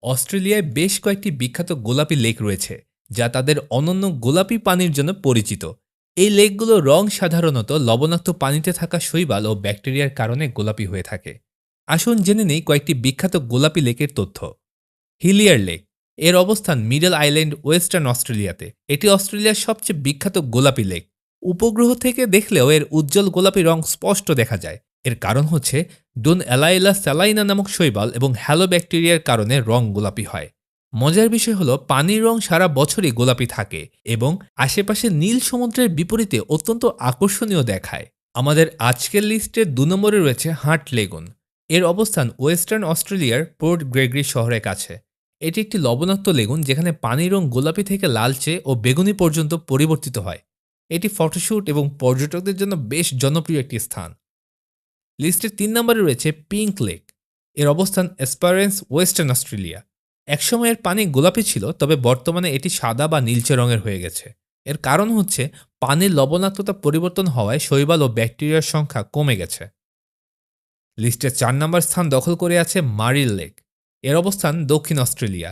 অস্ট্রেলিয়ায় বেশ কয়েকটি বিখ্যাত গোলাপি লেক রয়েছে, যা তাদের অনন্য গোলাপি পানির জন্য পরিচিত। এই লেকগুলোর রং সাধারণত লবণাক্ত পানিতে থাকা শৈবাল ও ব্যাকটেরিয়ার কারণে গোলাপি হয়ে থাকে। আসুন জেনে নেই কয়েকটি বিখ্যাত গোলাপি লেকের তথ্য। হিলিয়ার লেক, এর অবস্থান মিডল আইল্যান্ড, ওয়েস্টার্ন অস্ট্রেলিয়াতে। এটি অস্ট্রেলিয়ার সবচেয়ে বিখ্যাত গোলাপি লেক। উপগ্রহ থেকে দেখলেও এর উজ্জ্বল গোলাপি রং স্পষ্ট দেখা যায়। এর কারণ হচ্ছে ডুন অ্যালাইলা স্যালাইনা নামক শৈবাল এবং হ্যালো ব্যাকটেরিয়ার কারণে রং গোলাপি হয়। মজার বিষয় হলো পানির রং সারা বছরই গোলাপি থাকে এবং আশেপাশে নীল সমুদ্রের বিপরীতে অত্যন্ত আকর্ষণীয় দেখায়। আমাদের আজকের লিস্টের 2 নম্বরে রয়েছে হার্ট লেগুন। এর অবস্থান ওয়েস্টার্ন অস্ট্রেলিয়ার পোর্ট গ্রেগরি শহরের কাছে। এটি একটি লবণাক্ত লেগুন যেখানে পানির রং গোলাপি থেকে লালচে ও বেগুনি পর্যন্ত পরিবর্তিত হয়। এটি ফটোশ্যুট এবং পর্যটকদের জন্য বেশ জনপ্রিয় একটি স্থান। লিস্টের 3 নম্বরে রয়েছে পিঙ্ক লেক। এর অবস্থান এসপারেন্স, ওয়েস্টার্ন অস্ট্রেলিয়া। একসময় এর পানি গোলাপি ছিল, তবে বর্তমানে এটি সাদা বা নীলচে রঙের হয়ে গেছে। এর কারণ হচ্ছে পানির লবণাক্ততা পরিবর্তন হওয়ায় শৈবাল ও ব্যাকটেরিয়ার সংখ্যা কমে গেছে। লিস্টের 4 নম্বর স্থান দখল করে আছে মারিল লেক। এর অবস্থান দক্ষিণ অস্ট্রেলিয়া।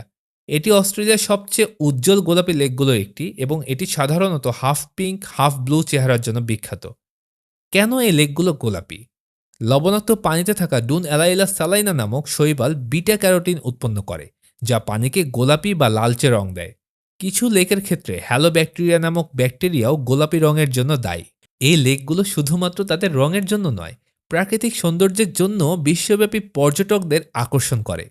এটি অস্ট্রেলিয়ার সবচেয়ে উজ্জ্বল গোলাপি লেকগুলোর একটি এবং এটি সাধারণত হাফ পিঙ্ক হাফ ব্লু চেহারার জন্য বিখ্যাত। কেন এই লেকগুলো গোলাপি? লবণাক্ত পানিতে থাকা ডুন অ্যালাইলা স্যালাইনা নামক শৈবাল বিটা ক্যারোটিন উৎপন্ন করে, যা পানিকে গোলাপি বা লালচে রং দেয়। কিছু লেকের ক্ষেত্রে হ্যালো ব্যাকটেরিয়া নামক ব্যাকটেরিয়াও গোলাপি রঙের জন্য দায়ী। এই লেকগুলো শুধুমাত্র তাদের রঙের জন্য নয়, প্রাকৃতিক সৌন্দর্যের জন্য বিশ্বব্যাপী পর্যটকদের আকর্ষণ করে।